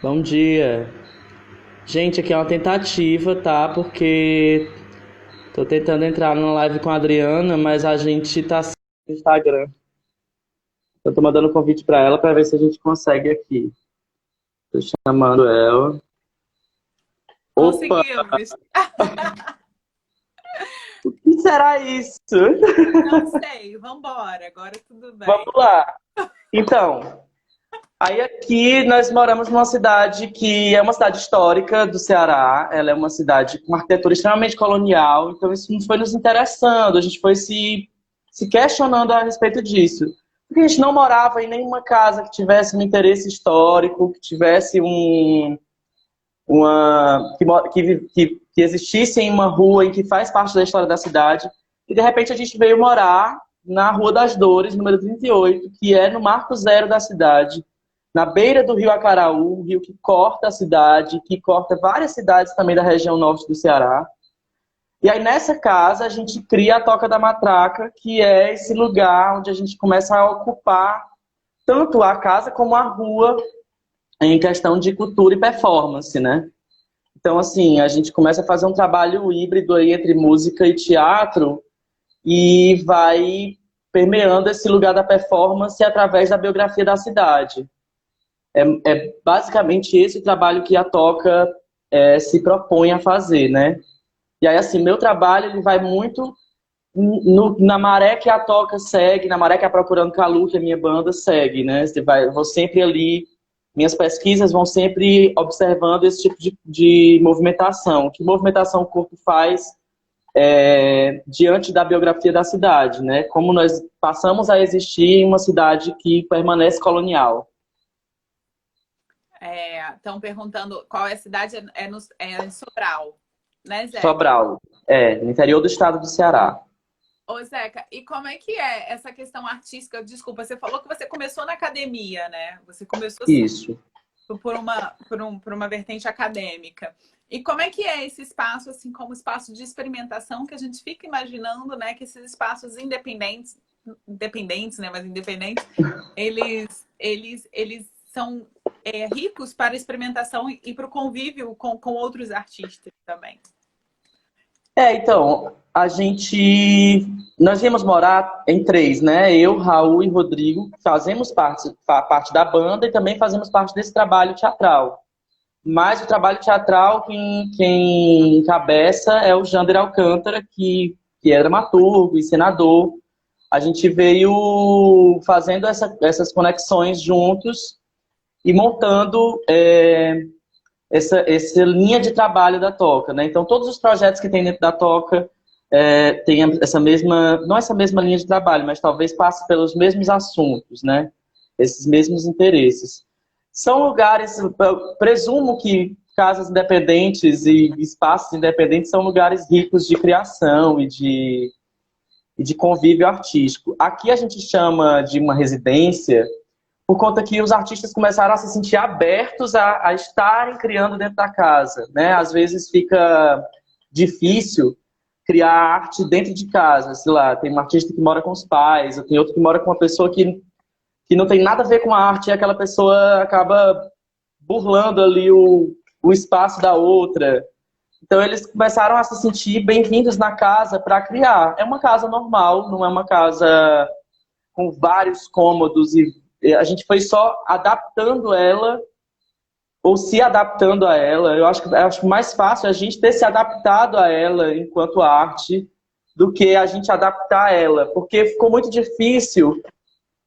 Bom dia. Gente, aqui é uma tentativa, tá? Porque tô tentando entrar numa live com a Adriana, mas a gente tá sem no Instagram. Eu tô mandando um convite pra ela pra ver se a gente consegue aqui. Tô chamando ela. Opa, Conseguimos. o que será isso? Não sei, vambora, agora tudo Vamos bem. lá. Então, aí aqui nós moramos numa cidade que é uma cidade histórica do Ceará. Ela é uma cidade com uma arquitetura extremamente colonial, então isso nos foi nos interessando, a gente foi se questionando a respeito disso. Porque a gente não morava em nenhuma casa que tivesse um interesse histórico, que tivesse que existisse em uma rua em que faz parte da história da cidade. E de repente a gente veio morar na Rua das Dores, número 38, que é no marco zero da cidade, na beira do rio Acaraú, um rio que corta a cidade, que corta várias cidades também da região norte do Ceará. E aí nessa casa a gente cria a Toca da Matraca, que é esse lugar onde a gente começa a ocupar tanto a casa como a rua em questão de cultura e performance, né? Então, assim, a gente começa a fazer um trabalho híbrido aí entre música e teatro e vai permeando esse lugar da performance através da biografia da cidade. É basicamente esse o trabalho que a Toca se propõe a fazer, né? E aí, assim, meu trabalho ele vai muito na maré que a Toca segue, na maré que a Procurando Calu, que a minha banda, segue, né? Eu vou sempre ali, minhas pesquisas vão sempre observando esse tipo de movimentação. Que movimentação o corpo faz diante da biografia da cidade, né? Como nós passamos a existir em uma cidade que permanece colonial. Estão perguntando qual é a cidade, é em Sobral, né, Zeca? Sobral, no interior do estado do Ceará. Ô, Zeca, e como é que é essa questão artística? Desculpa, você falou que você começou na academia, né? Você começou assim, Isso. por uma vertente acadêmica. E como é que é esse espaço, assim, como espaço de experimentação que a gente fica imaginando, né? Que esses espaços independentes, né? Mas independentes, eles são ricos para a experimentação e para o convívio com outros artistas também. Então, nós íamos morar em três, né? Eu, Raul e Rodrigo fazemos parte da banda e também fazemos parte desse trabalho teatral. Mas o trabalho teatral, quem encabeça é o Jander Alcântara, que é dramaturgo e senador. A gente veio fazendo essas conexões juntos e montando essa linha de trabalho da Toca, né? Então, todos os projetos que tem dentro da Toca têm essa mesma, não essa mesma linha de trabalho, mas talvez passe pelos mesmos assuntos, né? Esses mesmos interesses. São lugares, eu presumo que casas independentes e espaços independentes são lugares ricos de criação e de convívio artístico. Aqui a gente chama de uma residência por conta que os artistas começaram a se sentir abertos a estarem criando dentro da casa, né? Às vezes fica difícil criar arte dentro de casa, sei lá, tem um artista que mora com os pais, ou tem outro que mora com uma pessoa que não tem nada a ver com a arte, e aquela pessoa acaba burlando ali o espaço da outra. Então eles começaram a se sentir bem-vindos na casa para criar. É uma casa normal, não é uma casa com vários cômodos e a gente foi só adaptando ela ou se adaptando a ela. Eu acho mais fácil a gente ter se adaptado a ela enquanto arte do que a gente adaptar ela, porque ficou muito difícil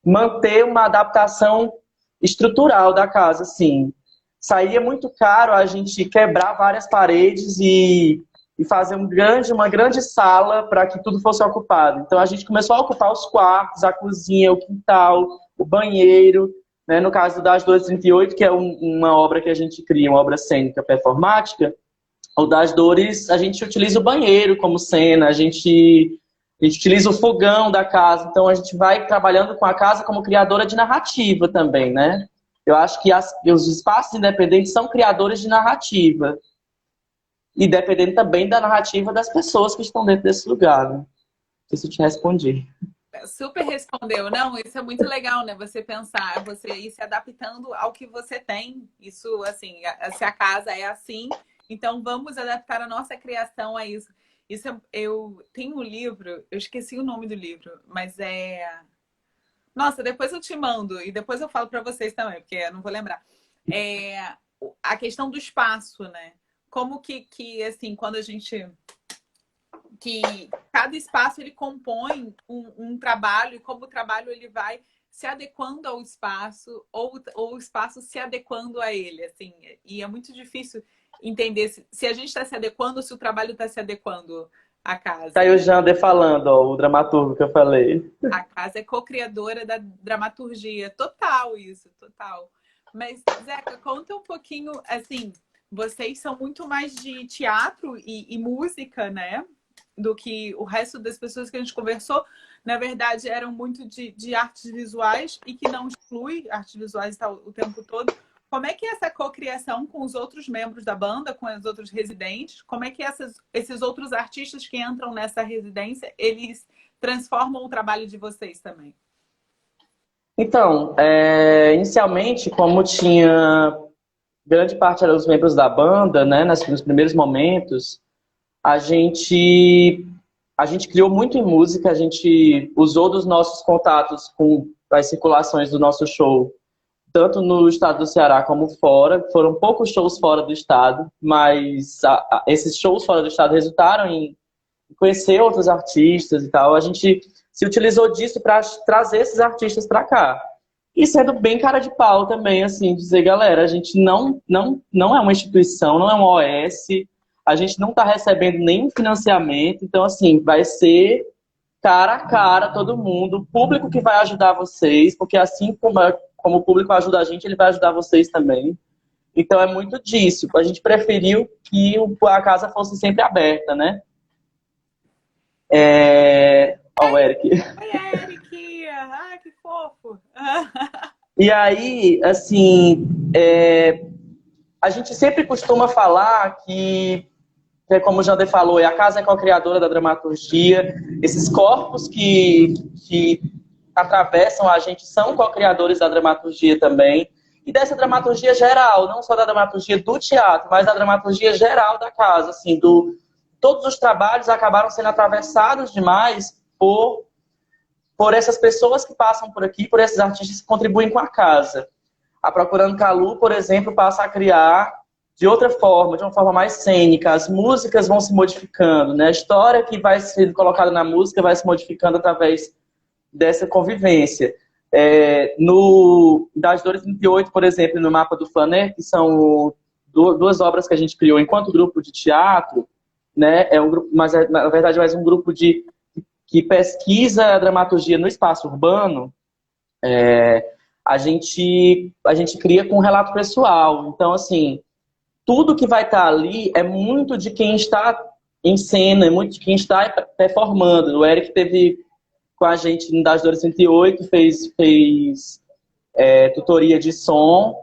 manter uma adaptação estrutural da casa, assim. Saía muito caro a gente quebrar várias paredes e fazer uma grande sala para que tudo fosse ocupado. Então a gente começou a ocupar os quartos, a cozinha, o quintal, o banheiro, né? No caso das 238, que é uma obra que a gente cria, uma obra cênica performática, o das Dores, a gente utiliza o banheiro como cena, a gente utiliza o fogão da casa, então a gente vai trabalhando com a casa como criadora de narrativa também, né? Eu acho que os espaços independentes são criadores de narrativa. E dependendo também da narrativa das pessoas que estão dentro desse lugar, né? Não sei se eu te respondi. Super respondeu. Não, isso é muito legal, né? Você pensar, você ir se adaptando ao que você tem. Isso, assim, se a casa é assim, então vamos adaptar a nossa criação a isso. Eu tenho um livro, eu esqueci o nome do livro, mas é... Nossa, depois eu te mando e depois eu falo para vocês também, porque eu não vou lembrar. É a questão do espaço, né? Como que assim, quando a gente... que cada espaço ele compõe um trabalho e como o trabalho ele vai se adequando ao espaço ou o espaço se adequando a ele, assim. E é muito difícil entender se a gente está se adequando ou se o trabalho está se adequando à Tá casa, aí o né? Jander falando, ó, o dramaturgo que eu falei. A casa é co-criadora da dramaturgia. Total isso, total. Mas, Zeca, conta um pouquinho, assim, vocês são muito mais de teatro e música, né? Do que o resto das pessoas que a gente conversou. Na verdade, eram muito de artes visuais e que não exclui artes visuais o tempo todo. Como é que é essa cocriação com os outros membros da banda, com os outros residentes? Como é que esses outros artistas que entram nessa residência, eles transformam o trabalho de vocês também? Então, inicialmente, como tinha grande parte eram os membros da banda, né, nos primeiros momentos, a gente a gente criou muito em música, a gente usou dos nossos contatos com as circulações do nosso show, tanto no estado do Ceará como fora. Foram poucos shows fora do estado, mas esses shows fora do estado resultaram em conhecer outros artistas e tal. A gente se utilizou disso para trazer esses artistas para cá. E sendo bem cara de pau também, assim, dizer, galera, a gente não é uma instituição, não é uma OS, a gente não está recebendo nenhum financiamento, então, assim, vai ser cara a cara todo mundo, o público que vai ajudar vocês, porque assim como o público ajuda a gente, ele vai ajudar vocês também. Então, é muito disso. A gente preferiu que a casa fosse sempre aberta, né? Ó, o Eric. Oi, Eric! Ai, que fofo! E aí, assim, a gente sempre costuma falar que como o Jander falou, a casa é co-criadora da dramaturgia, esses corpos que atravessam a gente são co-criadores da dramaturgia também, e dessa dramaturgia geral, não só da dramaturgia do teatro, mas da dramaturgia geral da casa, assim, todos os trabalhos acabaram sendo atravessados demais por essas pessoas que passam por aqui, por esses artistas que contribuem com a casa. A Procurando Calu, por exemplo, passa a criar de outra forma, de uma forma mais cênica. As músicas vão se modificando, né? A história que vai sendo colocada na música vai se modificando através dessa convivência. Das Dores 38, por exemplo, no Mapa do Flaner, que são duas obras que a gente criou enquanto grupo de teatro, né? É um grupo, mas na verdade é mais um grupo que pesquisa a dramaturgia no espaço urbano. A gente cria com um relato pessoal. Então, assim, tudo que vai estar ali é muito de quem está em cena, é muito de quem está performando. O Eric teve com a gente no Das Dores 108, fez tutoria de som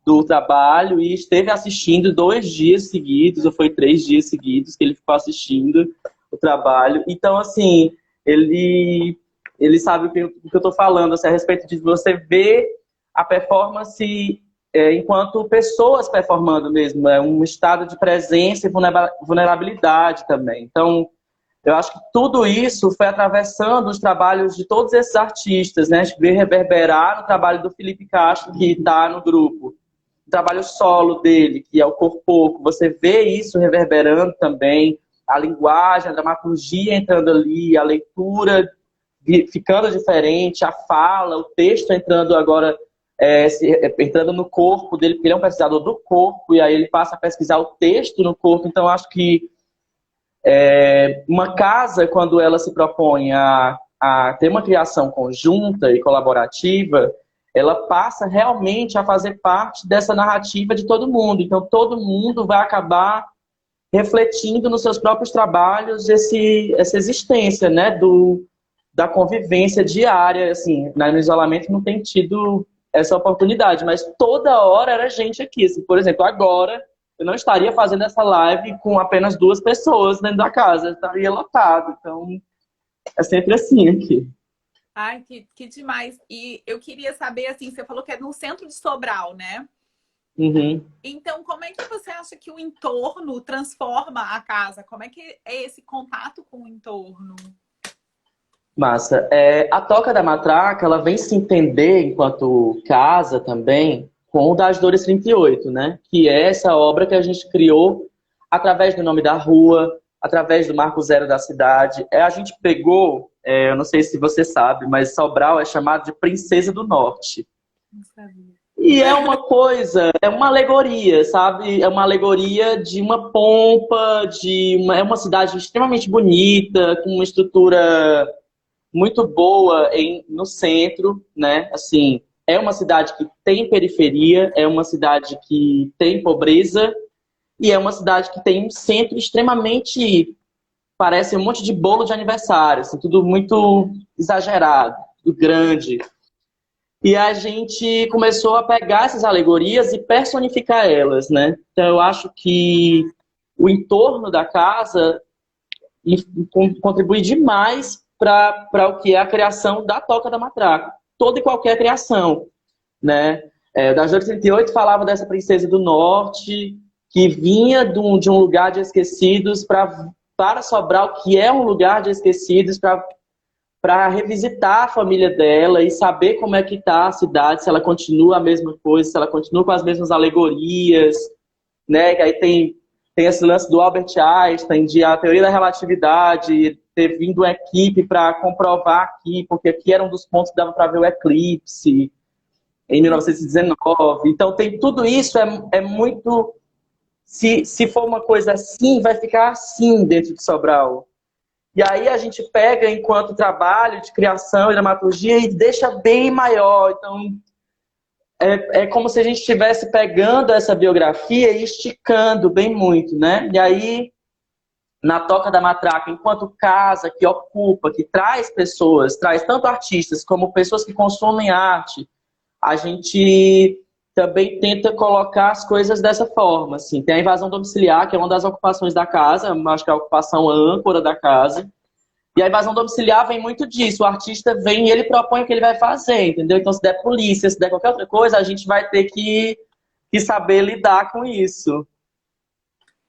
do trabalho e esteve assistindo 2 dias seguidos, ou foi 3 dias seguidos que ele ficou assistindo o trabalho. Então, assim, ele sabe o que eu estou falando, assim, a respeito de você ver a performance enquanto pessoas performando mesmo. É um estado de presença e vulnerabilidade também. Então, eu acho que tudo isso foi atravessando os trabalhos de todos esses artistas, né? A gente vê reverberar no trabalho do Felipe Castro, que está no grupo. O trabalho solo dele, que é o Corpoco. Você vê isso reverberando também. A linguagem, a dramaturgia entrando ali, a leitura ficando diferente, a fala, o texto entrando agora, entrando no corpo dele, porque ele é um pesquisador do corpo, e aí ele passa a pesquisar o texto no corpo. Então, acho que uma casa, quando ela se propõe a ter uma criação conjunta e colaborativa, ela passa realmente a fazer parte dessa narrativa de todo mundo. Então, todo mundo vai acabar refletindo nos seus próprios trabalhos essa existência, né, da convivência diária. Assim, no isolamento não tem tido essa oportunidade, mas toda hora era gente aqui. Assim, por exemplo, agora eu não estaria fazendo essa live com apenas 2 pessoas dentro da casa, eu estaria lotado. Então, é sempre assim aqui. Ai, que demais. E eu queria saber, assim, você falou que é no centro de Sobral, né? Uhum. Então, como é que você acha que o entorno transforma a casa? Como é que é esse contato com o entorno? Massa. A Toca da Matraca, ela vem se entender enquanto casa também com o das Dores 38, né? Que é essa obra que a gente criou através do nome da rua, através do Marco Zero da cidade. A gente pegou, eu não sei se você sabe, mas Sobral é chamado de Princesa do Norte. Não sabia. E é uma coisa, é uma alegoria, sabe? É uma alegoria de uma pompa, é uma cidade extremamente bonita, com uma estrutura muito boa no centro, né? Assim, é uma cidade que tem periferia, é uma cidade que tem pobreza e é uma cidade que tem um centro extremamente, parece um monte de bolo de aniversário, assim, tudo muito exagerado, tudo grande. E a gente começou a pegar essas alegorias e personificar elas, né? Então eu acho que o entorno da casa contribui demais para o que é a criação da Toca da Matraca. Toda e qualquer criação, né? Das 838 falava dessa princesa do norte que vinha de um lugar de esquecidos para Sobral, que é um lugar de esquecidos, para revisitar a família dela e saber como é que está a cidade, se ela continua a mesma coisa, se ela continua com as mesmas alegorias, né? Que aí tem esse lance do Albert Einstein, de a teoria da relatividade, ter vindo uma equipe para comprovar aqui, porque aqui era um dos pontos que dava para ver o eclipse, em 1919. Então, tem tudo isso, é muito... Se for uma coisa assim, vai ficar assim dentro de Sobral. E aí a gente pega, enquanto trabalho de criação e dramaturgia, e deixa bem maior. Então, é como se a gente estivesse pegando essa biografia e esticando bem muito, né? E aí, na Toca da Matraca, enquanto casa que ocupa, que traz pessoas, traz tanto artistas como pessoas que consomem arte, a gente também tenta colocar as coisas dessa forma. Assim. Tem a invasão domiciliar, que é uma das ocupações da casa, acho que é a ocupação âncora da casa. E a invasão domiciliar vem muito disso. O artista vem e ele propõe o que ele vai fazer, entendeu? Então, se der polícia, se der qualquer outra coisa, a gente vai ter que saber lidar com isso.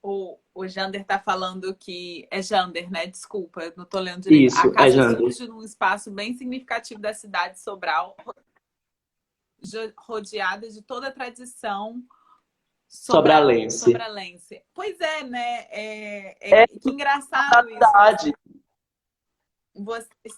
O Jander está falando que... É Jander, né? Desculpa, eu não estou lendo direito. A Isso, casa Jander. surge num espaço bem significativo da cidade de Sobral, rodeada de toda a tradição Sobralense. sobralense. Pois é, né? É Que engraçado isso. verdade. Vocês,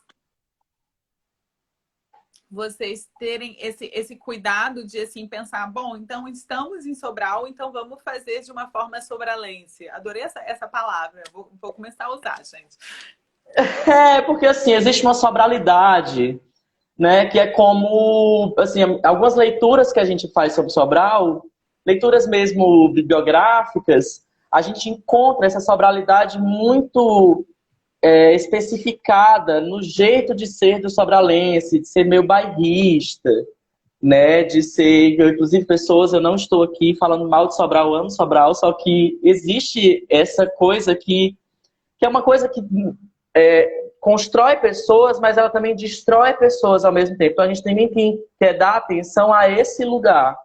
vocês terem esse cuidado de assim pensar, bom, então estamos em Sobral, então vamos fazer de uma forma sobralense. Adorei essa palavra. Vou começar a usar, gente. Porque assim, existe uma sobralidade, né? Que é como, assim, algumas leituras que a gente faz sobre Sobral, leituras mesmo bibliográficas, a gente encontra essa sobralidade muito especificada no jeito de ser do sobralense, de ser meio bairrista, né? De ser, inclusive, pessoas, eu não estou aqui falando mal de Sobral, eu amo Sobral, só que existe essa coisa que é uma coisa que constrói pessoas, mas ela também destrói pessoas ao mesmo tempo. Então a gente tem que dar atenção a esse lugar.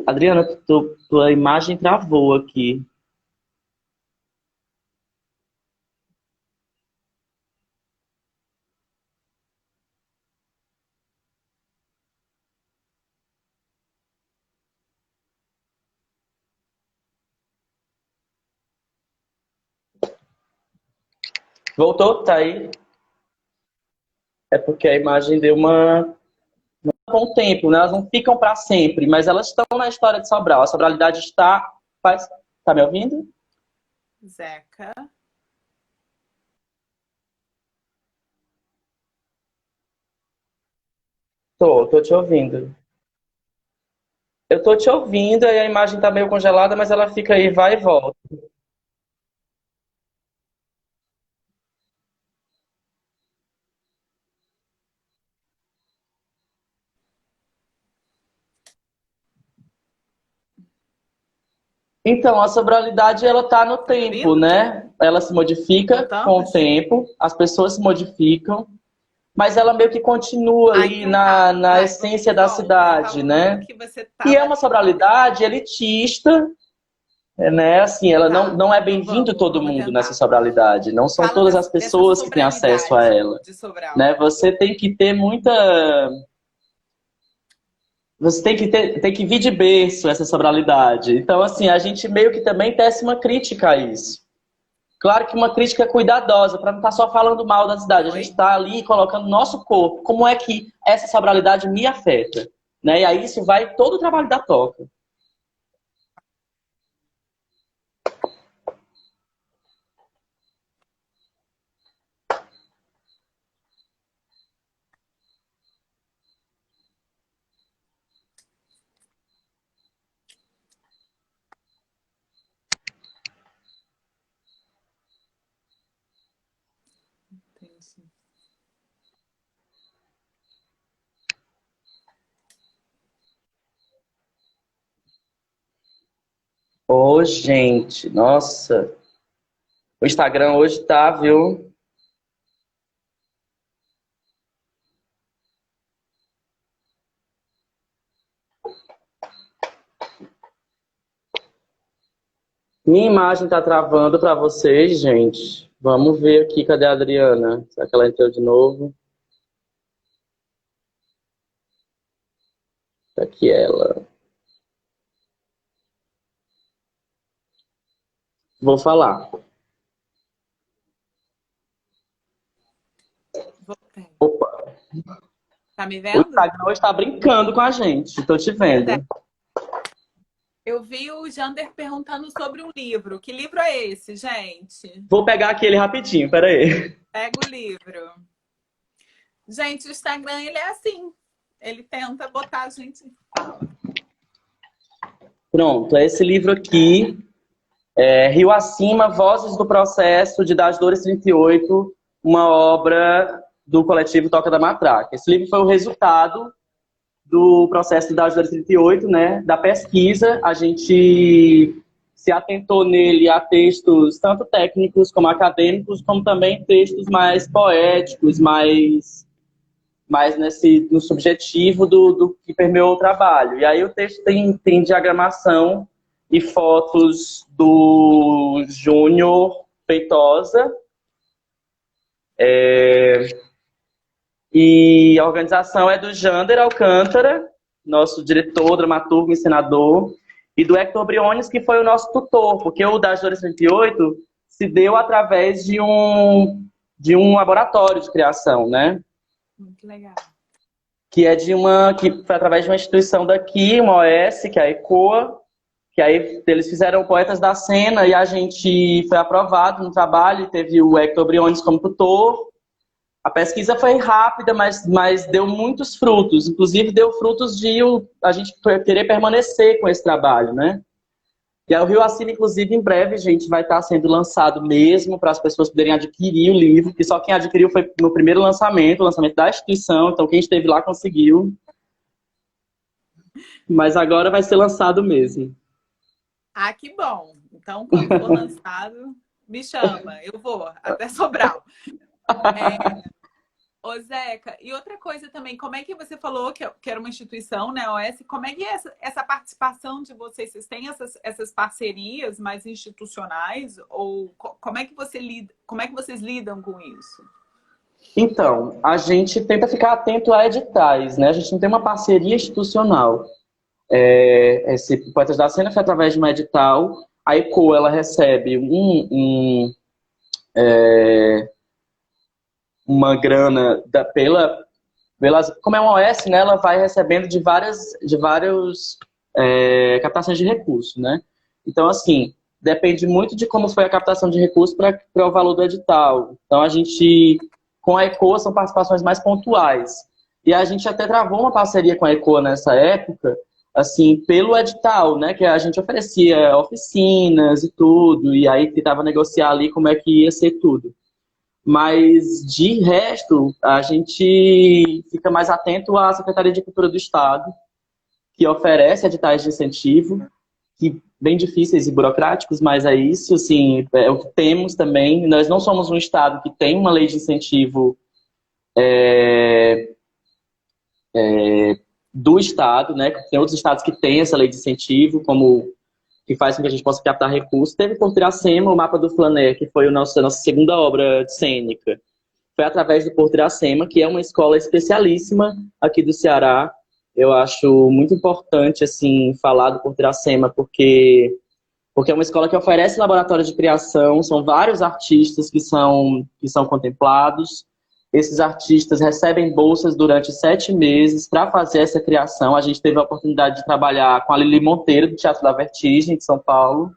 Adriana, tua imagem travou aqui. Voltou? Tá aí? É porque a imagem deu uma... Com o tempo, né? Elas não ficam para sempre, mas elas estão na história de Sobral. A sobralidade está... Tá me ouvindo? Zeca. Tô te ouvindo. Eu tô te ouvindo e a imagem tá meio congelada, mas ela fica aí, vai e volta. Então, a sobriedade, ela tá no Tá me tempo, ouvindo? né? Ela se modifica com o Voltamos? tempo, as pessoas se modificam, mas ela meio que continua Ah, ali então tá. na Vai, vamos essência de da volta. Você cidade, falou né? que você E é tava uma ali. sobriedade elitista, né? Assim, ela Tá, não é então bem-vindo todo vamos mundo nessa tentar. sobriedade. Não são Fala todas as dessa pessoas que têm acesso a sobriedade ela, de Sobral. né? Você tem que vir de berço essa sobriedade. Então, assim, a gente meio que também tece uma crítica a isso. Claro que uma crítica cuidadosa, para não estar só falando mal da cidade. A gente Oi? está ali colocando nosso corpo. Como é que essa sobriedade me afeta? Né? E aí isso vai todo o trabalho da toca. Entendi. Ô, gente, nossa. O Instagram hoje tá, viu? Minha imagem tá travando para vocês, gente. Vamos ver aqui, cadê a Adriana? Será que ela entrou de novo? Tá aqui ela. Vou falar. Voltei. Opa, Tá me o vendo? Instagram hoje tá brincando com a gente. Tô te Pois é. vendo. Eu vi o Jander perguntando sobre um livro. Que livro é esse, gente? Vou pegar aquele rapidinho, peraí. Pega o livro. Gente, o Instagram, ele é assim. Ele tenta botar a gente em fala. Pronto, é esse livro aqui. Rio Acima, Vozes do Processo, de Das Dores 38, uma obra do coletivo Toca da Matraca. Esse livro foi o resultado do processo de Das Dores 38, né, da pesquisa. A gente se atentou nele a textos tanto técnicos como acadêmicos, como também textos mais poéticos, mais no subjetivo do que permeou o trabalho. E aí o texto tem diagramação e fotos do Júnior Feitosa, e a organização é do Jander Alcântara, nosso diretor, dramaturgo, encenador, e do Hector Briones, que foi o nosso tutor, porque o Das Dores 38 se deu através de um laboratório de criação, né? Muito legal. Que foi através de uma instituição daqui, uma OS, que é a ECOA, que aí eles fizeram Poetas da Cena e a gente foi aprovado no trabalho, teve o Hector Briones como tutor. A pesquisa foi rápida, mas deu muitos frutos, inclusive deu frutos de a gente querer permanecer com esse trabalho, né? E aí o Rio Acima, inclusive, em breve, gente, vai estar sendo lançado mesmo para as pessoas poderem adquirir o livro, que só quem adquiriu foi no primeiro lançamento, o lançamento da instituição, então quem esteve lá conseguiu. Mas agora vai ser lançado mesmo. Ah, que bom. Então, quando for lançado, me chama. Eu vou, até Sobral. Ô, Zeca, e outra coisa também, como é que você falou que era uma instituição, né, OS, como é que é essa participação de vocês? Vocês têm essas parcerias mais institucionais? Ou como é que como é que vocês lidam com isso? Então, a gente tenta ficar atento a editais, né? A gente não tem uma parceria institucional. Esse Poetas da Cena foi através de um edital. A ECO, ela recebe uma grana como é uma OS, né? Ela vai recebendo de vários captações de recursos, né? Então, assim, depende muito de como foi a captação de recursos para o valor do edital. Então, a gente, com a ECO, são participações mais pontuais. E a gente até travou uma parceria com a ECO nessa época, assim, pelo edital, né? Que a gente oferecia oficinas e tudo, e aí tentava negociar ali como é que ia ser tudo. Mas, de resto, a gente fica mais atento à Secretaria de Cultura do Estado, que oferece editais de incentivo, que bem difíceis e burocráticos, mas é isso, assim, é o que temos também. Nós não somos um estado que tem uma lei de incentivo do estado, né? Tem outros estados que têm essa lei de incentivo, como que faz com que a gente possa captar recursos. Teve por Iracema o Mapa do Flaner, que foi a nossa segunda obra cênica. Foi através do Porto Iracema, que é uma escola especialíssima aqui do Ceará. Eu acho muito importante, assim, falar do Porto Iracema, porque é uma escola que oferece laboratório de criação, são vários artistas que são contemplados. Esses artistas recebem bolsas durante 7 meses para fazer essa criação. A gente teve a oportunidade de trabalhar com a Lili Monteiro, do Teatro da Vertigem, de São Paulo.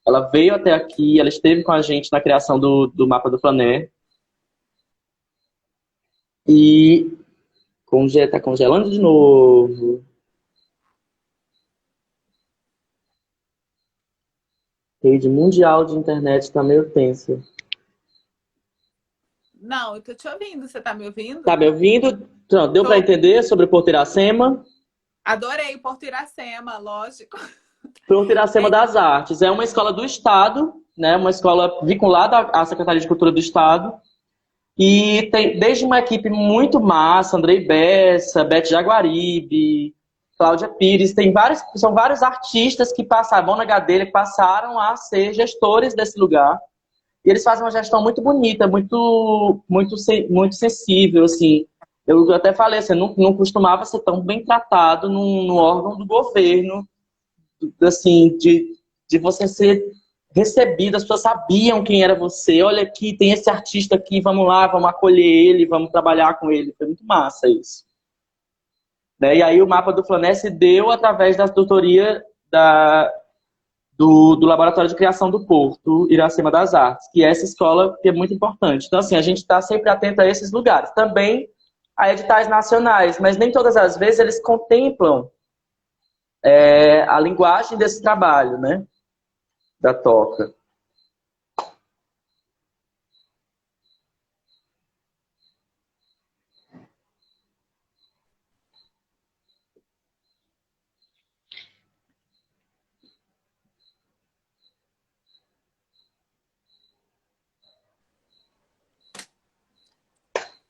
Ela veio até aqui, ela esteve com a gente na criação do Mapa do Flaner. E tá congelando de novo. Rede mundial de internet está meio tensa. Não, eu tô te ouvindo. Você tá me ouvindo? Tá me ouvindo? Pronto, deu para entender sobre o Porto Iracema? Adorei Porto Iracema, lógico. Porto Iracema das Artes. É uma escola do Estado, né? Uma escola vinculada à Secretaria de Cultura do Estado. E tem desde uma equipe muito massa, Andrei Bessa, Beth Jaguaribe, Cláudia Pires, são vários artistas que passaram, Bona Gadelha, que passaram a ser gestores desse lugar. E eles fazem uma gestão muito bonita, muito sensível, assim. Eu até falei, assim, não costumava ser tão bem tratado num órgão do governo, assim, de você ser recebido, as pessoas sabiam quem era você. Olha aqui, tem esse artista aqui, vamos lá, vamos acolher ele, vamos trabalhar com ele. Foi muito massa isso. Né? E aí o Mapa do Flaner se deu através da tutoria do Laboratório de Criação do Porto, Iracema das Artes, que é essa escola que é muito importante. Então, assim, a gente está sempre atento a esses lugares. Também a editais nacionais, mas nem todas as vezes eles contemplam a linguagem desse trabalho, né? Da toca.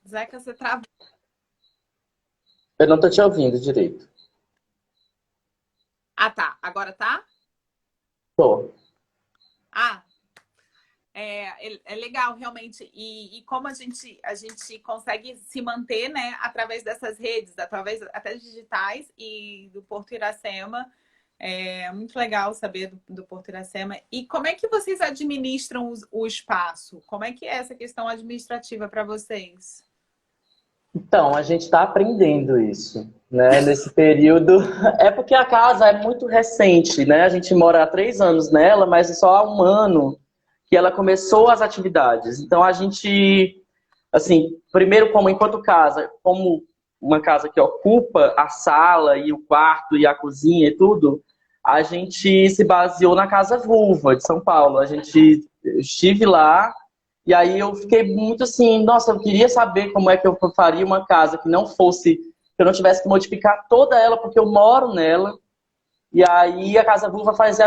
Zeca, você travou. Eu não estou te ouvindo direito. Ah, tá. Agora tá? Tô. Ah, é legal, realmente. E como a gente consegue se manter, né, através dessas redes, através até digitais e do Porto Iracema. É muito legal saber do Porto Iracema. E como é que vocês administram o espaço? Como é que é essa questão administrativa para vocês? Então, a gente está aprendendo isso, né? Nesse período. É porque a casa é muito recente, né? A gente mora há 3 anos nela, mas é só há 1 ano que ela começou as atividades. Então, a gente, assim, primeiro, enquanto casa, como uma casa que ocupa a sala e o quarto e a cozinha e tudo, a gente se baseou na Casa Vulva de São Paulo. Eu estive lá. E aí eu fiquei muito assim, nossa, eu queria saber como é que eu faria uma casa que não fosse, que eu não tivesse que modificar toda ela, porque eu moro nela. E aí a Casa Vulva fazia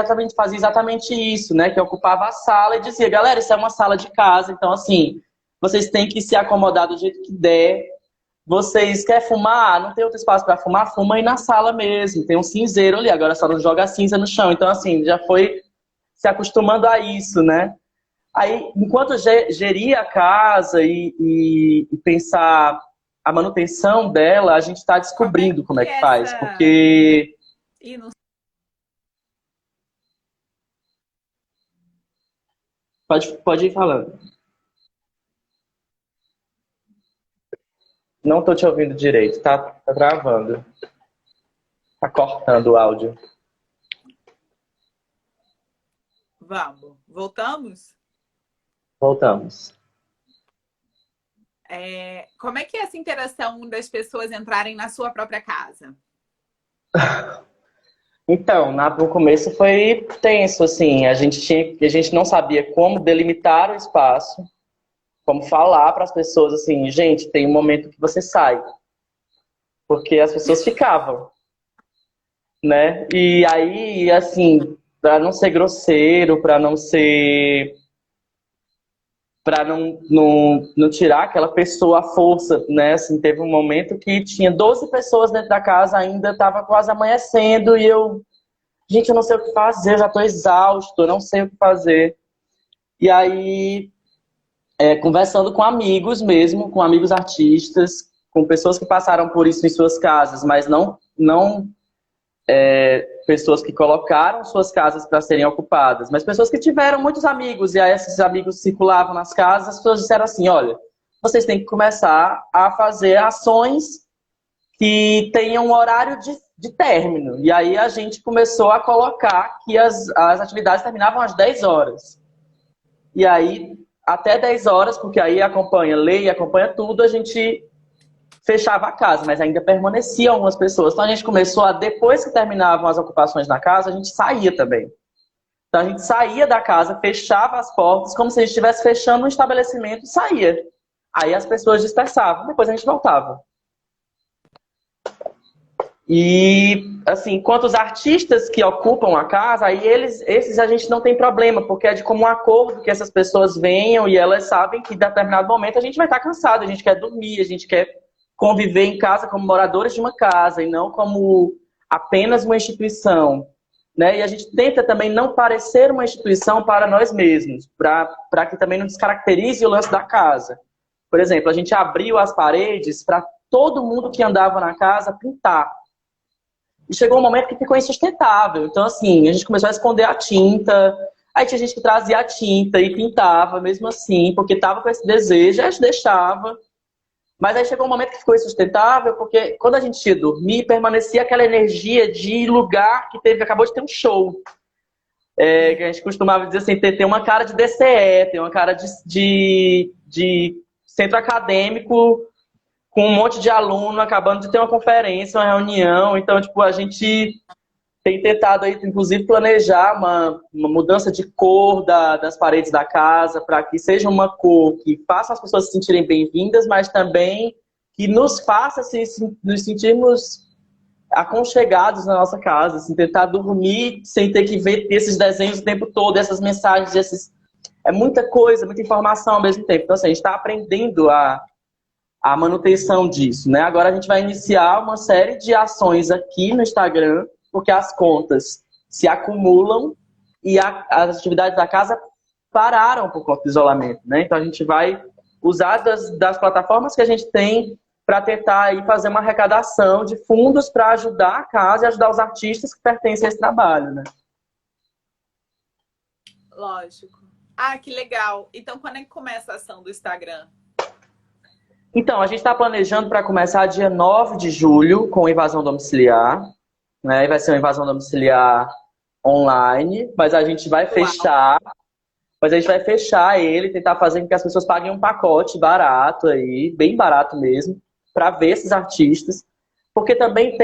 exatamente isso, né? Que ocupava a sala e dizia, galera, isso é uma sala de casa, então assim, vocês têm que se acomodar do jeito que der. Vocês querem fumar? Não tem outro espaço para fumar? Fuma aí na sala mesmo. Tem um cinzeiro ali, agora só não joga cinza no chão. Então assim, já foi se acostumando a isso, né? Aí, enquanto gerir a casa e pensar a manutenção dela, a gente está descobrindo como é que faz. Porque... Pode ir falando. Não estou te ouvindo direito, tá travando. Tá cortando o áudio. Vamos. Voltamos? Voltamos. Como é que é essa interação das pessoas entrarem na sua própria casa? Então, no começo foi tenso, assim. A gente não sabia como delimitar o espaço, como falar para as pessoas, assim, gente, tem um momento que você sai. Porque as pessoas ficavam, né? E aí, assim, para não ser grosseiro, para não tirar aquela pessoa à força, né? Assim, teve um momento que tinha 12 pessoas dentro da casa, ainda estava quase amanhecendo, e eu, gente, eu não sei o que fazer, eu já estou exausto, eu não sei o que fazer. E aí, conversando com amigos mesmo, com amigos artistas, com pessoas que passaram por isso em suas casas, mas não pessoas que colocaram suas casas para serem ocupadas, mas pessoas que tiveram muitos amigos, e aí esses amigos circulavam nas casas, as pessoas disseram assim, olha, vocês têm que começar a fazer ações que tenham um horário de término. E aí a gente começou a colocar que as atividades terminavam às 10 horas. E aí, até 10 horas, porque aí acompanha lei, acompanha tudo, a gente fechava a casa, mas ainda permaneciam algumas pessoas. Então a gente começou a, depois que terminavam as ocupações na casa, a gente saía também. Então a gente saía da casa, fechava as portas, como se a gente estivesse fechando um estabelecimento e saía. Aí as pessoas dispersavam, depois a gente voltava. E, assim, quanto os artistas que ocupam a casa, aí esses a gente não tem problema, porque é de comum acordo que essas pessoas venham e elas sabem que em determinado momento a gente vai estar cansado, a gente quer dormir, a gente quer conviver em casa como moradores de uma casa e não como apenas uma instituição, né? E a gente tenta também não parecer uma instituição para nós mesmos, para que também não descaracterize o lance da casa. Por exemplo, a gente abriu as paredes para todo mundo que andava na casa pintar. E chegou um momento que ficou insustentável. Então, assim, a gente começou a esconder a tinta. Aí tinha gente que trazia a tinta e pintava mesmo assim, porque estava com esse desejo, a gente deixava. Mas aí chegou um momento que ficou insustentável, porque quando a gente ia dormir, permanecia aquela energia de lugar que acabou de ter um show. Que a gente costumava dizer assim, tem uma cara de DCE, tem uma cara de centro acadêmico com um monte de aluno acabando de ter uma conferência, uma reunião. Então, tipo, a gente tem tentado aí, inclusive, planejar uma mudança de cor das paredes da casa, para que seja uma cor que faça as pessoas se sentirem bem-vindas, mas também que nos faça nos sentirmos aconchegados na nossa casa, assim, tentar dormir sem ter que ver esses desenhos o tempo todo, essas mensagens, é muita coisa, muita informação ao mesmo tempo. Então, assim, a gente está aprendendo a manutenção disso, né? Agora a gente vai iniciar uma série de ações aqui no Instagram, porque as contas se acumulam e as atividades da casa pararam por conta do isolamento, né? Então a gente vai usar das plataformas que a gente tem para tentar aí fazer uma arrecadação de fundos para ajudar a casa e ajudar os artistas que pertencem a esse trabalho, né? Lógico. Ah, que legal. Então, quando é que começa a ação do Instagram? Então, a gente está planejando para começar dia 9 de julho com invasão domiciliar, né? Vai ser uma invasão domiciliar online, mas a gente vai Uau. fechar, ele, tentar fazer com que as pessoas paguem um pacote barato aí, bem barato mesmo, para ver esses artistas, porque também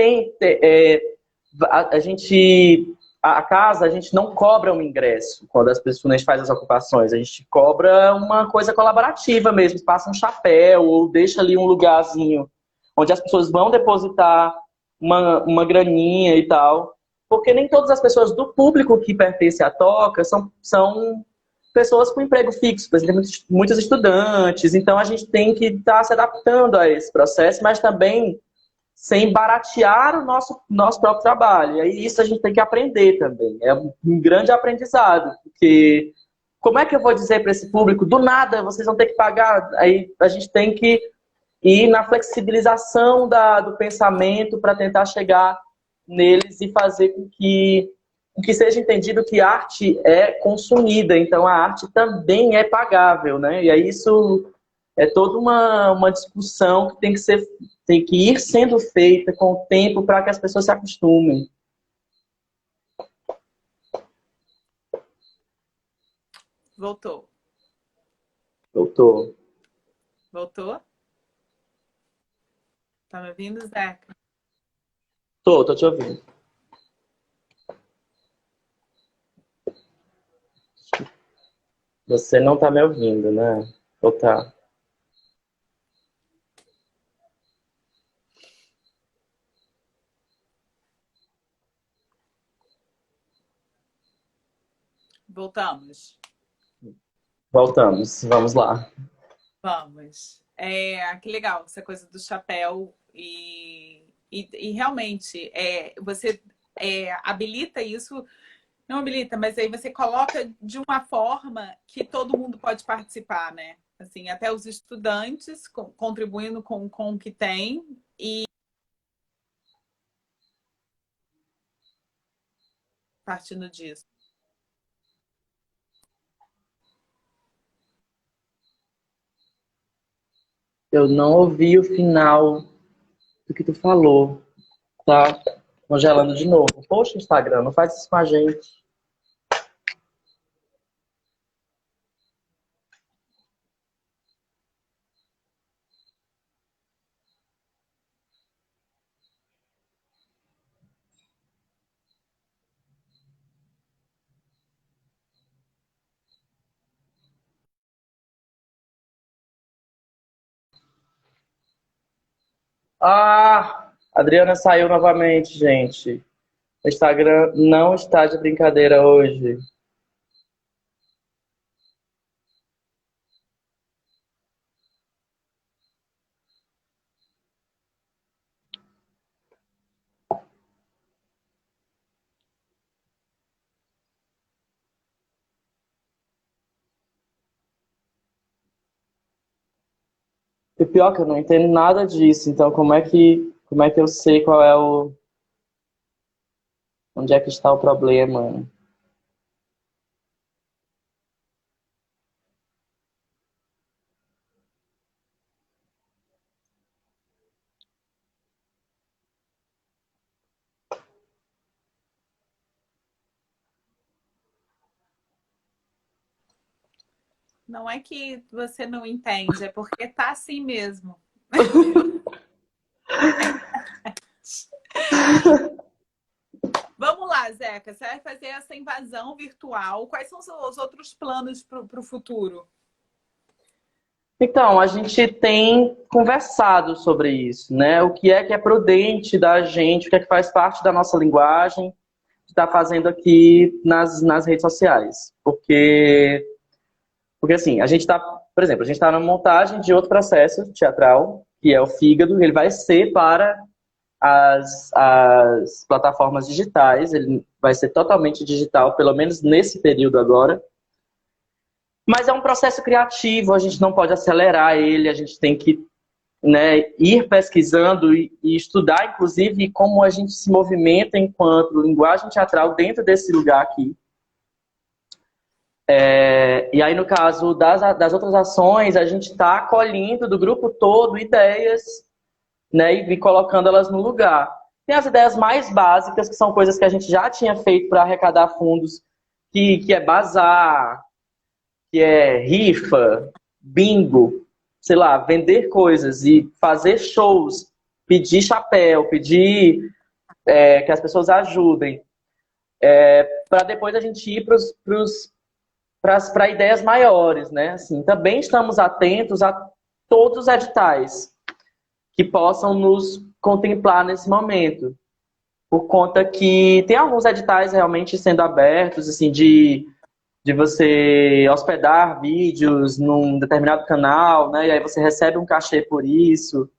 a gente a casa, a gente não cobra um ingresso quando as pessoas a gente faz as ocupações, a gente cobra uma coisa colaborativa mesmo, passa um chapéu ou deixa ali um lugarzinho onde as pessoas vão depositar uma graninha e tal, porque nem todas as pessoas do público que pertence à toca são pessoas com emprego fixo, por exemplo, muitos estudantes, então a gente tem que estar se adaptando a esse processo, mas também sem baratear o nosso próprio trabalho. E aí isso a gente tem que aprender também. É um grande aprendizado, porque como é que eu vou dizer para esse público, do nada, vocês vão ter que pagar? Aí a gente tem que ir na flexibilização do pensamento para tentar chegar neles e fazer com que seja entendido que arte é consumida, então a arte também é pagável, né? E aí isso é toda uma discussão que tem que ir sendo feita com o tempo para que as pessoas se acostumem. Voltou. Doutor. Voltou? Tá me ouvindo, Zeca? Tô te ouvindo. Você não tá me ouvindo, né? Ou tá? Voltamos. Voltamos, vamos lá. Vamos. Que legal essa coisa do chapéu e realmente você habilita isso, não habilita, mas aí você coloca de uma forma que todo mundo pode participar, né? Assim, até os estudantes contribuindo com o que tem e partindo disso. Eu não ouvi o final do que tu falou. Tá congelando de novo. Poxa, Instagram, não faz isso com a gente. Ah, a Adriana saiu novamente, gente. O Instagram não está de brincadeira hoje. E pior que eu não entendo nada disso, então como é que eu sei qual é onde é que está o problema? Não é que você não entende, é porque tá assim mesmo. Vamos lá, Zeca. Você vai fazer essa invasão virtual. Quais são os outros planos para o futuro? Então, a gente tem conversado sobre isso, né? O que é prudente da gente, o que é que faz parte da nossa linguagem, que está fazendo aqui nas redes sociais. Porque assim, a gente está, por exemplo, a gente está na montagem de outro processo teatral, que é o Fígado, ele vai ser para as plataformas digitais, ele vai ser totalmente digital, pelo menos nesse período agora. Mas é um processo criativo, a gente não pode acelerar ele, a gente tem que, né, ir pesquisando e estudar, inclusive, como a gente se movimenta enquanto linguagem teatral dentro desse lugar aqui. E aí, no caso das outras ações, a gente está colhendo do grupo todo ideias, né, e vir colocando elas no lugar. Tem as ideias mais básicas, que são coisas que a gente já tinha feito para arrecadar fundos, que é bazar, que é rifa, bingo, sei lá, vender coisas e fazer shows, pedir chapéu, pedir que as pessoas ajudem, para depois a gente ir para ideias maiores, né? Assim, também estamos atentos a todos os editais que possam nos contemplar nesse momento, por conta que tem alguns editais realmente sendo abertos, assim, de você hospedar vídeos num determinado canal, né? E aí você recebe um cachê por isso.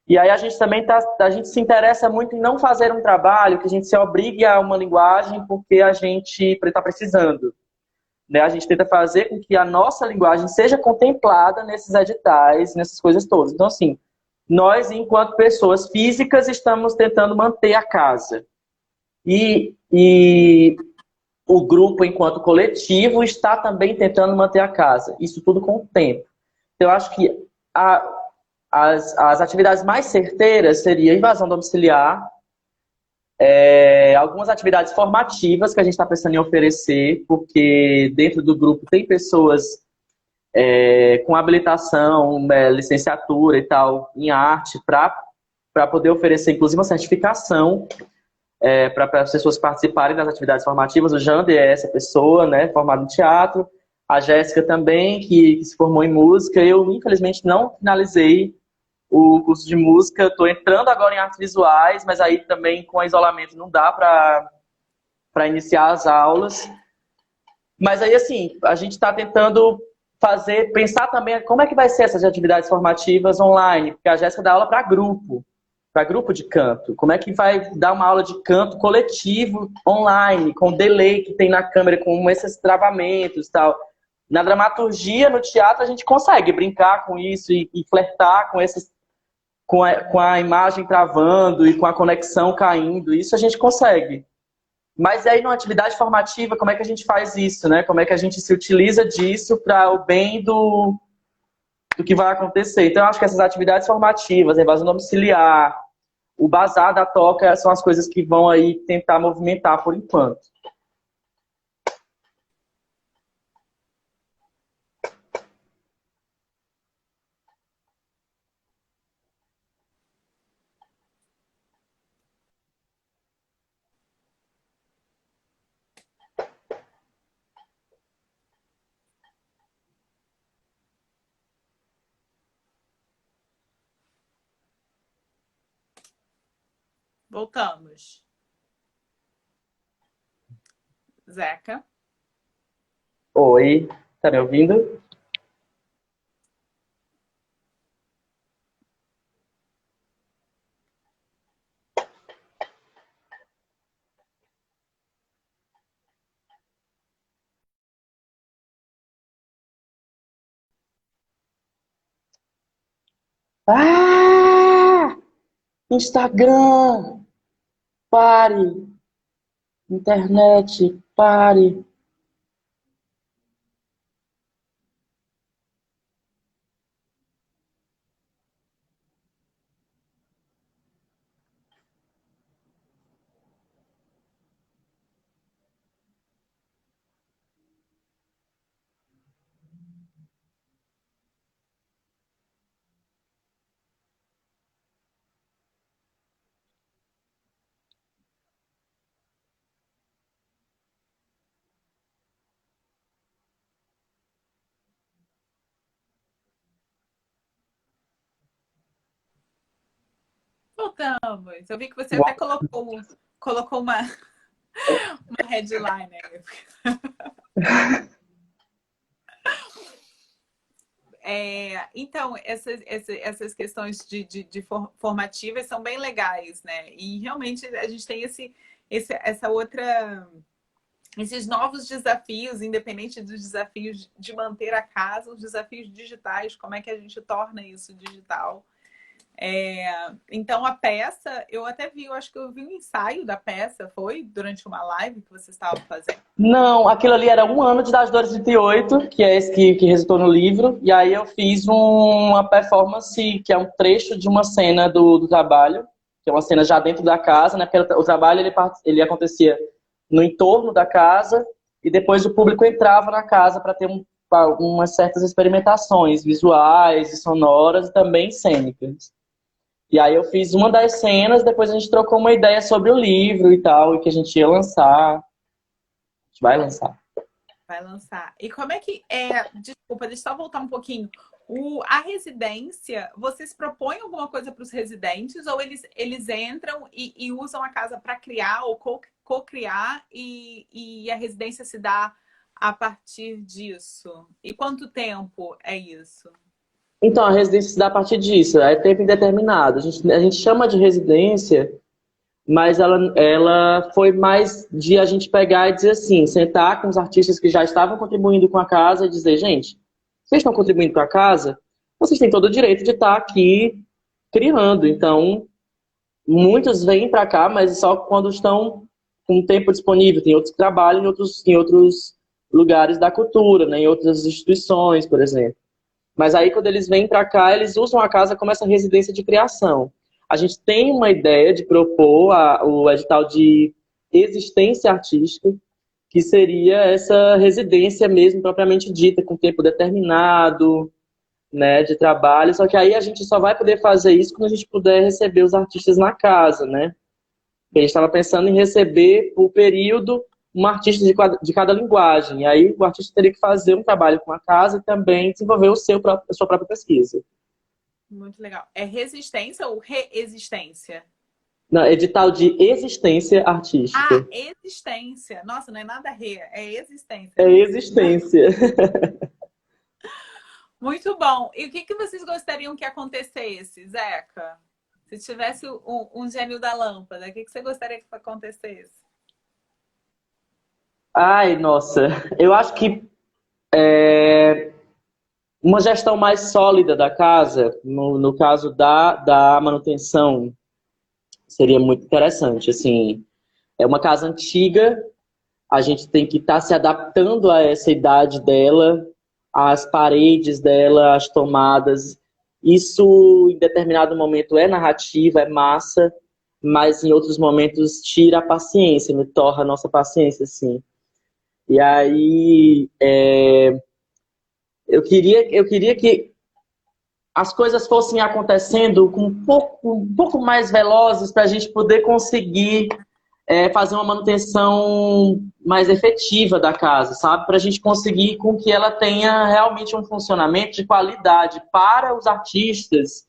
E aí a gente também a gente se interessa muito em não fazer um trabalho que a gente se obrigue a uma linguagem porque a gente está precisando. Né? A gente tenta fazer com que a nossa linguagem seja contemplada nesses editais, nessas coisas todas. Então, assim, nós, enquanto pessoas físicas, estamos tentando manter a casa. E o grupo, enquanto coletivo, está também tentando manter a casa. Isso tudo com o tempo. Então, eu acho que as atividades mais certeiras seriam invasão domiciliar, algumas atividades formativas que a gente está pensando em oferecer, porque dentro do grupo tem pessoas com habilitação, licenciatura e tal, em arte, para poder oferecer, inclusive, uma certificação para as pessoas participarem das atividades formativas. O Jander é essa pessoa, né, formado em teatro. A Jéssica também, que se formou em música. Eu, infelizmente, não finalizei o curso de música. Estou entrando agora em artes visuais, mas aí também, com o isolamento, não dá para iniciar as aulas. Mas aí, assim, a gente está tentando pensar também como é que vai ser essas atividades formativas online, porque a Jéssica dá aula para grupo de canto. Como é que vai dar uma aula de canto coletivo online, com o delay que tem na câmera, com esses travamentos e tal. Na dramaturgia, no teatro, a gente consegue brincar com isso e flertar com esses, com a imagem travando e com a conexão caindo. Isso a gente consegue. Mas aí, numa atividade formativa, como é que a gente faz isso, né? Como é que a gente se utiliza disso para o bem do que vai acontecer? Então, eu acho que essas atividades formativas, a evasão domiciliar, o bazar da toca, são as coisas que vão aí tentar movimentar por enquanto. Voltamos. Zeca? Oi, tá me ouvindo? Ah! Instagram! Pare! Internet, pare! Voltamos. Eu vi que você até colocou uma headline aí. Então, essas questões de formativas são bem legais, né? E realmente a gente tem essa outra, esses novos desafios, independente dos desafios de manter a casa, os desafios digitais, como é que a gente torna isso digital. Então, a peça, eu até vi, eu acho que eu vi um ensaio da peça, foi durante uma live que você estava fazendo? Não, aquilo ali era 1 ano de Das Dores 38, que é esse que resultou no livro. E aí eu fiz uma performance, que é um trecho de uma cena do trabalho, que é uma cena já dentro da casa, né? Porque o trabalho ele acontecia no entorno da casa e depois o público entrava na casa para ter umas certas experimentações visuais e sonoras e também cênicas. E aí eu fiz uma das cenas, depois a gente trocou uma ideia sobre o livro e tal, e que a gente ia lançar. A gente vai lançar. Vai lançar. E como é que é? Desculpa, deixa eu só voltar um pouquinho. A residência, vocês propõem alguma coisa para os residentes ou eles entram e usam a casa para criar ou co-criar e a residência se dá a partir disso? E quanto tempo é isso? Então, a residência se dá a partir disso, é tempo indeterminado. A gente chama de residência, mas ela foi mais de a gente pegar e dizer assim, sentar com os artistas que já estavam contribuindo com a casa e dizer, gente, vocês estão contribuindo com a casa? Vocês têm todo o direito de estar aqui criando. Então, muitos vêm para cá, mas só quando estão com tempo disponível. Tem outros que trabalham em outros lugares da cultura, né? Em outras instituições, por exemplo. Mas aí, quando eles vêm para cá, eles usam a casa como essa residência de criação. A gente tem uma ideia de propor o edital de existência artística, que seria essa residência mesmo, propriamente dita, com tempo determinado, né, de trabalho. Só que aí a gente só vai poder fazer isso quando a gente puder receber os artistas na casa, né? A gente estava pensando em receber, por período, um artista de cada linguagem. E aí o artista teria que fazer um trabalho com a casa e também desenvolver a sua própria pesquisa. Muito legal. É resistência ou reexistência? Não, edital de existência Ah, artística. existência. Nossa, não é nada re, é existência É mesmo. existência. Muito bom. E o que que vocês gostariam que acontecesse, Zeca? Se tivesse um gênio da lâmpada, o que que você gostaria que acontecesse? Ai, nossa. Eu acho que uma gestão mais sólida da casa, no caso da manutenção, seria muito interessante. Assim, é uma casa antiga, a gente tem que estar se adaptando a essa idade dela, às paredes dela, às tomadas. Isso, em determinado momento, é narrativa, é massa, mas em outros momentos tira a paciência, me torra a nossa paciência, assim. E aí, eu queria que as coisas fossem acontecendo com um pouco mais velozes para a gente poder conseguir fazer uma manutenção mais efetiva da casa, sabe? Para a gente conseguir com que ela tenha realmente um funcionamento de qualidade para os artistas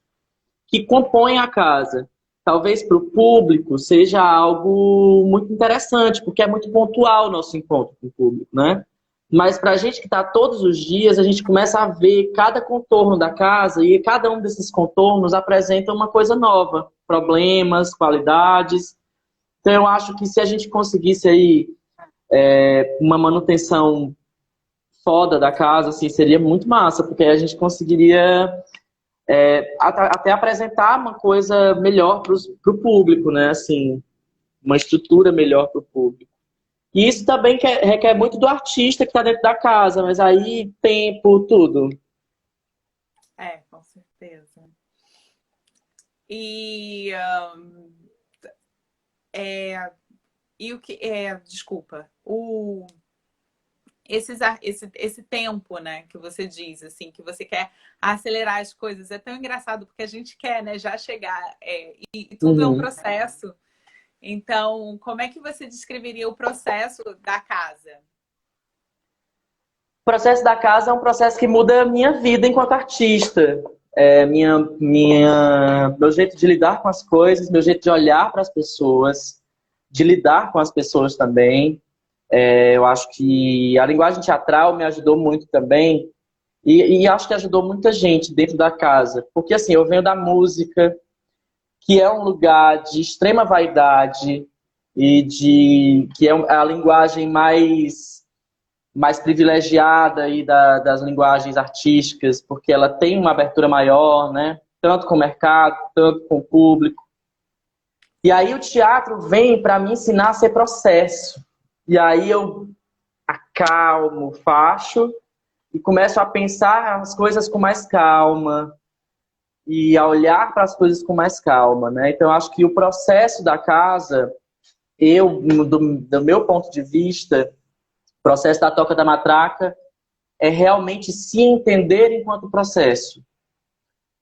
que compõem a casa. Talvez para o público seja algo muito interessante, porque é muito pontual o nosso encontro com o público, né? Mas para a gente que está todos os dias, a gente começa a ver cada contorno da casa e cada um desses contornos apresenta uma coisa nova, problemas, qualidades. Então eu acho que se a gente conseguisse aí uma manutenção foda da casa, assim, seria muito massa, porque a gente conseguiria até apresentar uma coisa melhor para o público, né? Assim, uma estrutura melhor para o público. E isso também requer muito do artista que está dentro da casa, mas aí tempo, tudo. É, com certeza. E, e o que desculpa, esse tempo, né, que você diz, assim, que você quer acelerar as coisas, é tão engraçado porque a gente quer, né, já chegar, e tudo é um Uhum. processo. Então, como é que você descreveria o processo da casa? O processo da casa é um processo que muda a minha vida enquanto artista. Meu jeito de lidar com as coisas, meu jeito de olhar para as pessoas, de lidar com as pessoas também. Eu acho que a linguagem teatral me ajudou muito também e acho que ajudou muita gente dentro da casa. Porque assim, eu venho da música, que é um lugar de extrema vaidade e que é a linguagem mais privilegiada aí das linguagens artísticas, porque ela tem uma abertura maior, né? Tanto com o mercado, tanto com o público. E aí o teatro vem para me ensinar a ser processo. E aí eu acalmo, facho e começo a pensar as coisas com mais calma e a olhar para as coisas com mais calma, né? Então eu acho que o processo da casa, do meu ponto de vista, o processo da Toca da Matraca é realmente se entender enquanto processo,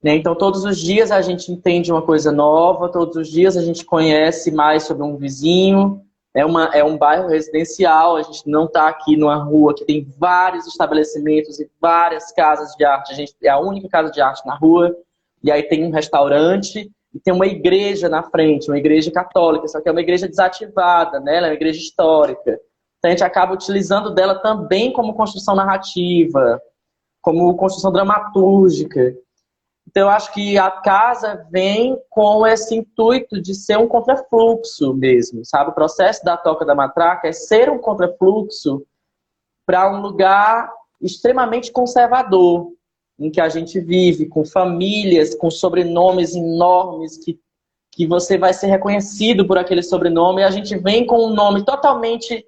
né? Então, todos os dias a gente entende uma coisa nova, todos os dias a gente conhece mais sobre um vizinho. É um bairro residencial, a gente não está aqui numa rua que tem vários estabelecimentos e várias casas de arte. A gente é a única casa de arte na rua, e aí tem um restaurante e tem uma igreja na frente, uma igreja católica, só que é uma igreja desativada, né? Ela é uma igreja histórica. Então, a gente acaba utilizando dela também como construção narrativa, como construção dramatúrgica. Então, eu acho que a casa vem com esse intuito de ser um contrafluxo mesmo, sabe? O processo da Toca da Matraca é ser um contrafluxo para um lugar extremamente conservador, em que a gente vive, com famílias, com sobrenomes enormes, que você vai ser reconhecido por aquele sobrenome, e a gente vem com um nome totalmente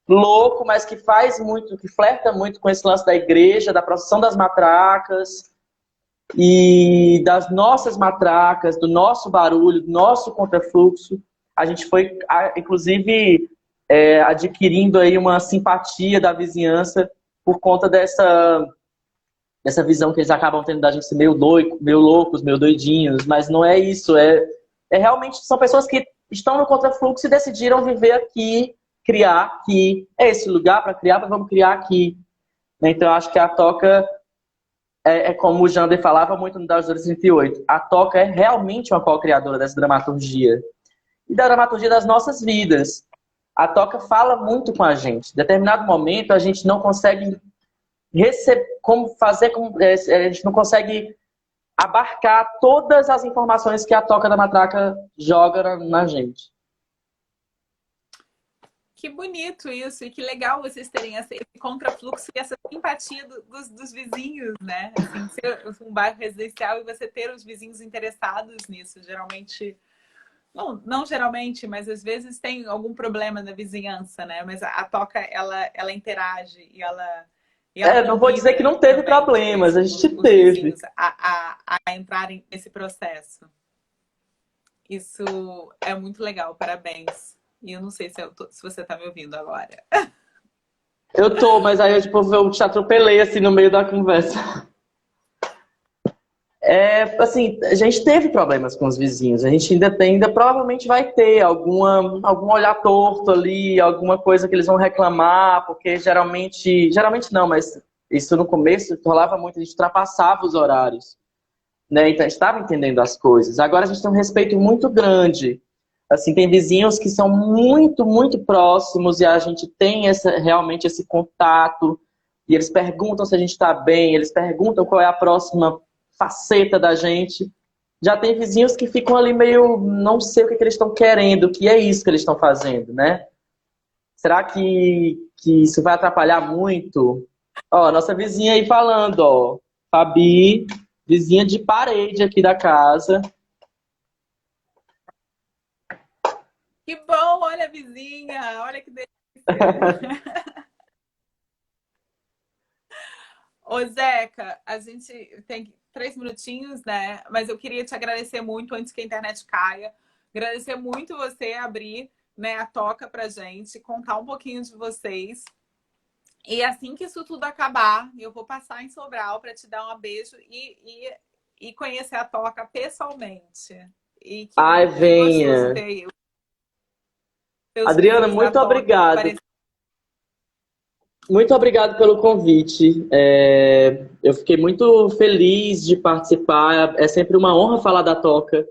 louco, mas que faz muito, que flerta muito com esse lance da igreja, da procissão das matracas, e das nossas matracas, do nosso barulho, do nosso contrafluxo. A gente foi, inclusive, adquirindo aí uma simpatia da vizinhança por conta dessa visão que eles acabam tendo da gente ser meio loucos, meio doidinhos, mas não é isso. Realmente são pessoas que estão no contrafluxo e decidiram viver aqui, criar aqui. É esse lugar para criar, vamos criar aqui. Então, eu acho que a Toca como o Jander falava muito no Das 38. A Toca é realmente uma co-criadora dessa dramaturgia. e da dramaturgia das nossas vidas. A Toca fala muito com a gente. Em determinado momento, a gente não consegue a gente não consegue abarcar todas as informações que a Toca da Matraca joga na gente. Que bonito isso, e que legal vocês terem esse contrafluxo e essa simpatia dos vizinhos, né? Assim, ser um bairro residencial e você ter os vizinhos interessados nisso, geralmente... Não geralmente, mas às vezes tem algum problema na vizinhança, né? Mas a Toca, ela interage e ela não vou dizer que não teve problemas, a gente teve. A entrarem nesse processo. Isso é muito legal, parabéns. E eu não sei se você está me ouvindo agora. Eu tô, mas aí eu te atropelei assim no meio da conversa. Assim, a gente teve problemas com os vizinhos. A gente ainda provavelmente vai ter algum olhar torto ali, alguma coisa que eles vão reclamar, porque geralmente não, mas isso no começo rolava muito, a gente ultrapassava os horários, né? Então a gente estava entendendo as coisas. Agora a gente tem um respeito muito grande. Assim, tem vizinhos que são muito, muito próximos e a gente tem realmente esse contato. E eles perguntam se a gente está bem, eles perguntam qual é a próxima faceta da gente. Já tem vizinhos que ficam ali meio, não sei o que eles estão querendo, o que é isso que eles estão fazendo, né? Será que isso vai atrapalhar muito? Ó, nossa vizinha aí falando, ó. Fabi, vizinha de parede aqui da casa. Que bom, olha a vizinha, olha que delícia. Ô, Zeca, a gente tem 3 minutinhos, né? Mas eu queria te agradecer muito antes que a internet caia. Agradecer muito você abrir, né, a Toca pra gente, contar um pouquinho de vocês. E assim que isso tudo acabar, eu vou passar em Sobral para te dar um beijo e conhecer a Toca pessoalmente. E que Ai, gostoso venha. ter Adriana, muito obrigado. Muito obrigado pelo convite. Eu fiquei muito feliz de participar. É sempre uma honra falar da Toca.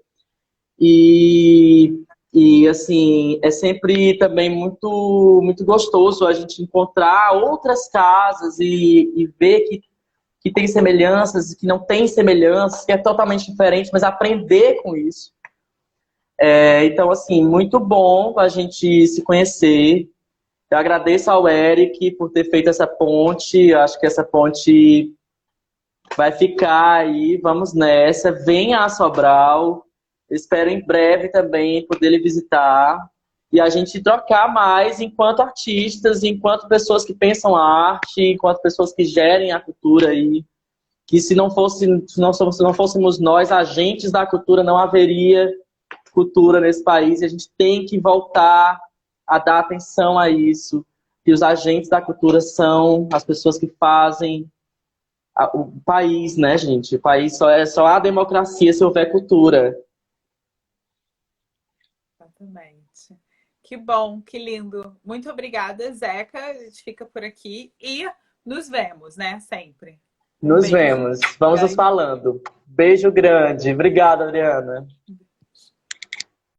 Assim, é sempre também muito, muito gostoso a gente encontrar outras casas e ver que tem semelhanças, que não tem semelhanças, que é totalmente diferente, mas aprender com isso. Então, assim, muito bom a gente se conhecer. Eu agradeço ao Eric por ter feito essa ponte. Acho que essa ponte vai ficar aí. Vamos nessa. Venha a Sobral. Espero em breve também poder lhe visitar. E a gente trocar mais enquanto artistas, enquanto pessoas que pensam arte, enquanto pessoas que gerem a cultura aí. Que se não fôssemos nós, agentes da cultura, não haveria cultura nesse país. E a gente tem que voltar a dar atenção a isso, que os agentes da cultura são as pessoas que fazem o país, né, gente? O país só há democracia se houver cultura. Exatamente. Que bom, que lindo. Muito obrigada, Zeca. A gente fica por aqui e nos vemos, né, sempre. Nos vemos. Vamos nos falando. Beijo grande. Obrigada, Adriana.